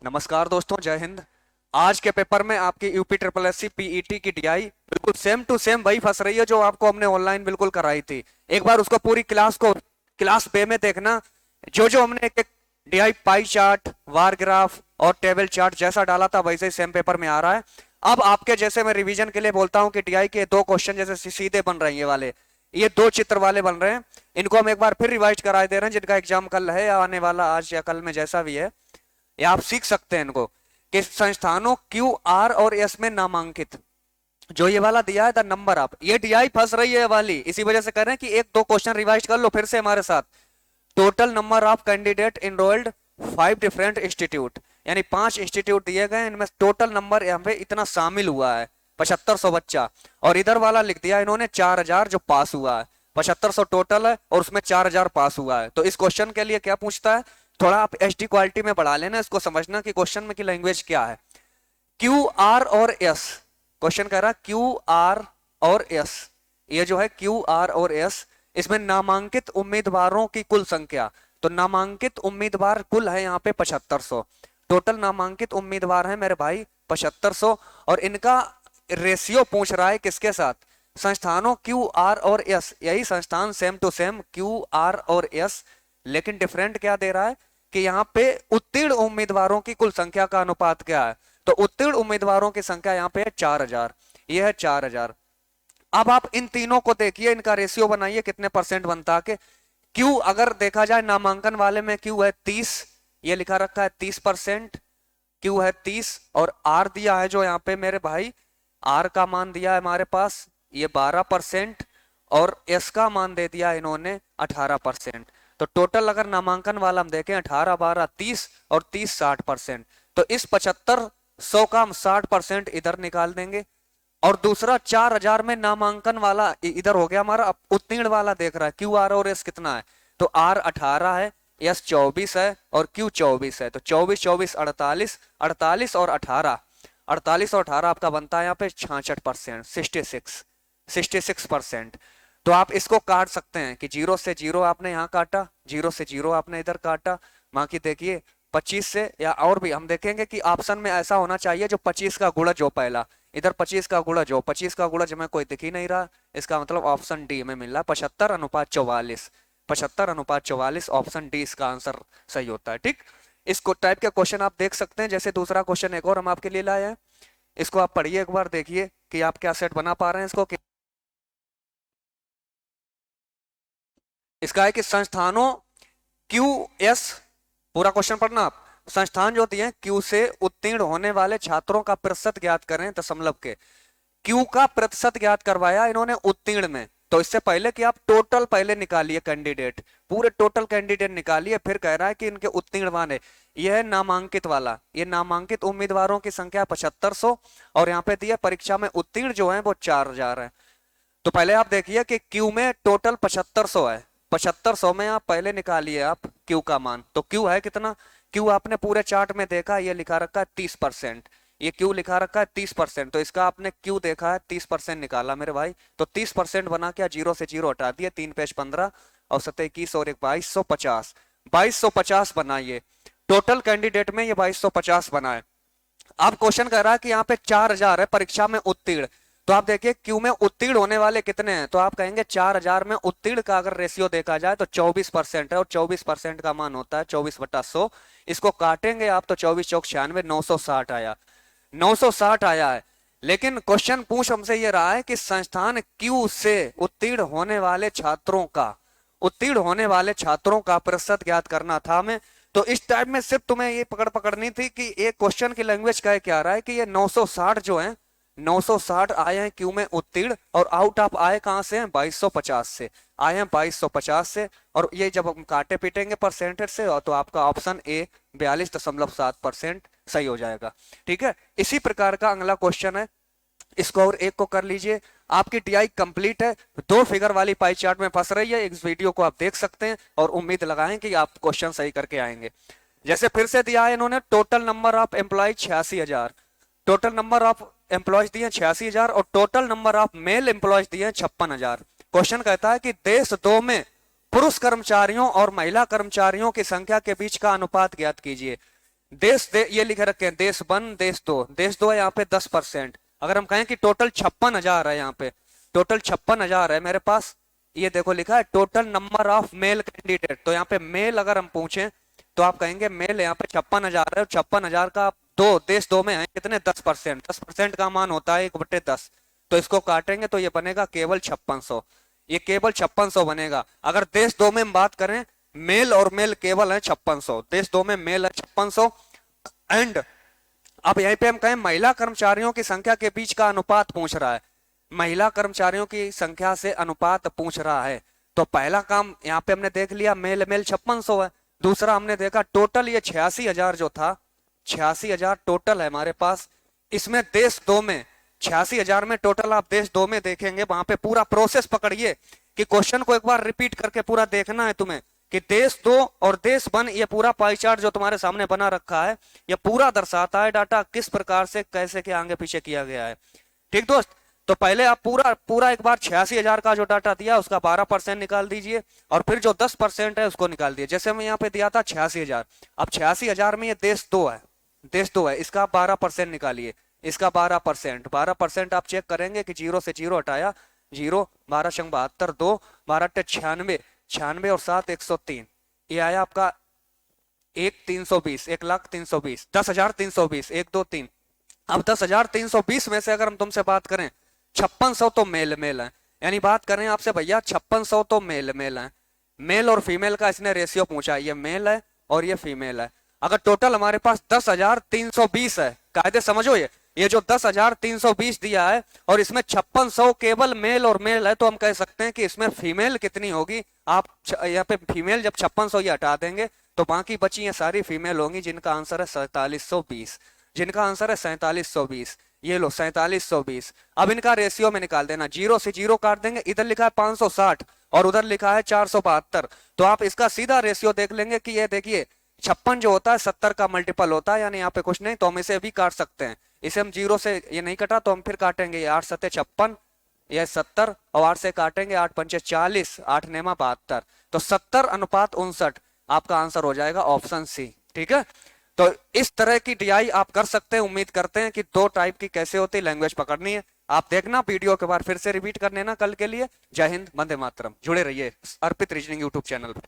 नमस्कार दोस्तों, जय हिंद। आज के पेपर में आपकी UP triple S C PET की टीआई बिल्कुल सेम टू सेम वही फंस रही है जो आपको हमने ऑनलाइन बिल्कुल कराई थी। एक बार उसको पूरी क्लास को क्लास पे में देखना। जो जो हमने एक एक टीआई पाई चार्ट, वार ग्राफ और टेबल चार्ट जैसा डाला था वैसे ही सेम पेपर में आ रहा है। अब आपके जैसे मैं रिवीजन के लिए बोलता हूँ कि टीआई के दो क्वेश्चन जैसे सीधे बन रहे हैं, ये दो चित्र वाले बन रहे हैं। इनको हम एक बार फिर रिवाइज करा दे रहे हैं, जिनका एग्जाम कल है या आने वाला आज या कल में जैसा भी है, या आप सीख सकते हैं इनको। कि संस्थानों क्यू आर और एस में नामांकित जो ये वाला दिया है द नंबर आप, ये डीआई फंस रही है वाली, इसी वजह से कर रहे हैं कि एक दो क्वेश्चन रिवाइज कर लो फिर से हमारे साथ। Total number of candidate enrolled 5 different institute, यानी 5 इंस्टीट्यूट दिए गए, इनमें टोटल नंबर यहाँ पे इतना शामिल हुआ है 7500 बच्चा। और इधर वाला लिख दिया इन्होंने 4000 जो पास हुआ है। 7500 टोटल है और उसमें 4000 पास हुआ है। तो इस क्वेश्चन के लिए क्या पूछता है, थोड़ा आप एचडी क्वालिटी में बढ़ा लेना इसको, समझना कि क्वेश्चन में की लैंग्वेज क्या है। क्यू आर और एस, क्वेश्चन कह रहा क्यू आर और एस, ये जो है क्यू आर और एस, इसमें नामांकित उम्मीदवारों की कुल संख्या। तो नामांकित उम्मीदवार कुल है यहाँ पे 7500, टोटल नामांकित उम्मीदवार है मेरे भाई 7500। और इनका रेशियो पूछ रहा है किसके साथ, संस्थानों क्यू आर और एस, यही संस्थान same to same Q R और एस, लेकिन डिफरेंट क्या दे रहा है कि यहाँ पे उत्तीर्ण उम्मीदवारों की कुल संख्या का अनुपात क्या है। तो उत्तीर्ण उम्मीदवारों की संख्या यहाँ पे है 4000, ये है 4000। अब आप इन तीनों को देखिए, इनका रेशियो बनाइए कितने परसेंट बनता है। क्यू अगर देखा जाए नामांकन वाले में क्यू है 30, ये लिखा रखा है 30%, क्यू है 30। और आर दिया है जो यहाँ पे मेरे भाई, आर का मान दिया है हमारे पास ये 12%, और एस का मान दे दिया इन्होंने 18%। तो टोटल अगर नामांकन वाला हम देखें 18 12 30 और 30 60%। तो इस 7500 का हम 60% इधर निकाल देंगे। और दूसरा 4000 में नामांकन वाला इधर हो गया हमारा। अब उत्तीर्ण वाला देख रहा है क्यू आर और एस कितना है, तो आर 18 है, एस 24 है और क्यू 24 है। तो 24 24 48, 48 और 18, 48 और 18 आपका बनता है यहाँ पे 66%, 66%। तो आप इसको काट सकते हैं कि 0 से 0 आपने यहाँ काटा, 0 से 0 आपने इधर काटा। बाकी देखिए 25 से, या और भी हम देखेंगे कि ऑप्शन में ऐसा होना चाहिए जो 25 का गुणज हो पहला, इधर 25 का गुणज हो, 25 का गुणज में कोई दिख ही नहीं रहा, इसका मतलब ऑप्शन डी में मिल रहा 75:44, 75:44 ऑप्शन डी इसका आंसर सही होता है। ठीक, इस टाइप के क्वेश्चन आप देख सकते हैं। जैसे दूसरा क्वेश्चन एक और हम आपके लिए लाए हैं, इसको आप पढ़िए एक बार, देखिए कि आप क्या सेट बना पा रहे हैं इसको। इसका है कि संस्थानों क्यू एस, पूरा क्वेश्चन पढ़ना आप। संस्थान जो दिए क्यू से उत्तीर्ण होने वाले छात्रों का प्रतिशत ज्ञात करें दशमलव के। क्यू का प्रतिशत ज्ञात करवाया इन्होंने उत्तीर्ण में। तो इससे पहले कि आप टोटल पहले निकालिए कैंडिडेट, पूरे टोटल कैंडिडेट निकालिए, फिर कह रहा है कि इनके उत्तीर्ण वाले, यह है नामांकित वाला, ये नामांकित उम्मीदवारों की संख्या 7500, और यहाँ पे दिया परीक्षा में उत्तीर्ण जो है वो 4000 है। तो पहले आप देखिए कि क्यू में टोटल 7500 है, 7500 में आप पहले निकालिए आप क्यू का मान। तो क्यू है कितना, क्यू आपने पूरे चार्ट में देखा, ये लिखा रखा है 30%, ये क्यू लिखा रखा है 30%। तो इसका आपने क्यू देखा है 30% निकाला मेरे भाई। तो 30% बना क्या, 0 से 0 हटा दिए, 3 पेज 15 और 7 21 और 1 2250, 2250 बनाइए। टोटल कैंडिडेट में ये 2250 बनाए। अब क्वेश्चन कह रहा है कि यहाँ पे 4000 है परीक्षा में उत्तीर्ण। तो आप देखिए क्यू में उत्तीर्ण होने वाले कितने हैं, तो आप कहेंगे 4000 में उत्तीर्ण का अगर रेशियो देखा जाए तो 24% है, और 24% का मान होता है 24/100। इसको काटेंगे आप तो 24 चौक 96, 960 आया, 960 आया है। लेकिन क्वेश्चन पूछ हमसे ये रहा है कि संस्थान क्यू से उत्तीर्ण होने वाले छात्रों का, उत्तीर्ण होने वाले छात्रों का प्रतिशत ज्ञात करना था हमें। तो इस टाइप में सिर्फ तुम्हें ये पकड़नी थी कि एक क्वेश्चन की लैंग्वेज क्या रहा है कि ये 960 जो है, 960 आए हैं क्यू में उत्तीर्ण, और आउट ऑफ आए कहां से हैं, 2250 से आए हैं, 2250 से। और ये जब हम काटे पीटेंगे परसेंटेज से तो आपका ऑप्शन ए 42.7% सही हो जाएगा। ठीक है, इसी प्रकार का अगला क्वेश्चन है, इसको और एक को कर लीजिए। आपकी टीआई कंप्लीट है, 2 फिगर वाली पाई चार्ट में फंस रही है, इस वीडियो को आप देख सकते हैं और उम्मीद लगाएं कि आप क्वेश्चन सही करके आएंगे। जैसे फिर से दिया है इन्होंने, total number of employ 86,000, total number of employees दिए 86,000 और total number of male employees दिए 56,000। क्वेश्चन कहता है कि देश 2 में पुरुष कर्मचारियों और महिला कर्मचारियों की संख्या के बीच का अनुपात ज्ञात कीजिए। देश दे ये लिखे रखे हैं, देश वन देश दो है यहाँ पे 10%। अगर हम कहें कि टोटल 56,000 है, यहाँ पे टोटल 56,000 है मेरे पास, ये देखो लिखा है total number of male candidate, तो यहाँ पे मेल अगर हम पूछें तो आप कहेंगे मेल यहाँ पे 56,000 है, और 56,000 का दो देश दो में है कितने 10%, 10% का मान होता है 1/10, तो इसको काटेंगे तो ये बनेगा केवल 5600, ये केवल 5600 बनेगा। अगर देश दो में हम बात करें, मेल और मेल केवल है 5600, देश दो में मेल है 5600। एंड अब यहीं पे हम कहें महिला कर्मचारियों की संख्या के बीच का अनुपात पूछ रहा है, महिला कर्मचारियों की संख्या से अनुपात पूछ रहा है, तो पहला काम यहाँ पे हमने देख लिया मेल मेल 5600 है। दूसरा हमने देखा टोटल ये 86,000 जो था, 86,000 टोटल है हमारे पास, इसमें देश दो में 86,000 में टोटल आप देश दो में देखेंगे, वहां पे पूरा प्रोसेस पकड़िए कि क्वेश्चन को एक बार रिपीट करके पूरा देखना है तुम्हें कि देश दो और देश वन, ये पूरा पाई चार्ट जो तुम्हारे सामने बना रखा है ये पूरा दर्शाता है डाटा किस प्रकार से कैसे के आगे पीछे किया गया है। ठीक दोस्त, तो पहले आप पूरा एक बार 86,000 का जो डाटा दिया उसका 12% निकाल दीजिए, और फिर जो 10% है उसको निकाल दिए। जैसे मैं यहाँ पे दिया था 86,000, अब 86,000 में ये देश दो है, देश दो है, इसका 12% निकालिए, इसका 12% आप चेक करेंगे कि जीरो से जीरो हटाया, जीरो 12×72 2 12 96, 96 और 7 103, ये आया आपका 1,320, 1,320, 10,320, 1 2 3। अब 10,320 में से अगर हम तुमसे बात करें 5600 तो मेल मेल है, यानी बात करें आपसे भैया 5600 तो मेल मेल है, मेल और फीमेल का इसने रेशियो पूछा, ये मेल है और ये फीमेल है। अगर टोटल हमारे पास 10,320 है, कायदे समझो, ये जो 10,320 दिया है और इसमें 5600 केवल मेल और मेल है, तो हम कह सकते हैं कि इसमें फीमेल कितनी होगी। आप यहाँ पे फीमेल जब 5600 ये हटा देंगे तो बाकी बची ये सारी फीमेल होंगी, जिनका आंसर है 4720, जिनका आंसर है 4720। ये लो 4720। अब इनका रेशियो में निकाल देना, जीरो से जीरो काट देंगे, इधर लिखा है 560 और उधर लिखा है 472, तो आप इसका सीधा रेशियो देख लेंगे कि ये देखिए 56 जो होता है 70 का मल्टीपल होता है, यानी यहाँ पे कुछ नहीं, तो हम इसे भी काट सकते हैं। इसे हम जीरो से, ये नहीं कटा तो हम फिर काटेंगे, 8 7 56, यह 70 और 8 से काटेंगे, 8 5 40, 8 9 72, तो 70:59 आपका आंसर हो जाएगा ऑप्शन सी। ठीक है, तो इस तरह की डीआई आप कर सकते हैं। उम्मीद करते हैं कि दो टाइप की कैसे होती है लैंग्वेज पकड़नी है। आप देखना वीडियो के बाद फिर से रिपीट कर लेना कल के लिए। जय हिंद, वंदे मातरम। जुड़े रहिए अर्पित रीजनिंग यूट्यूब चैनल पर।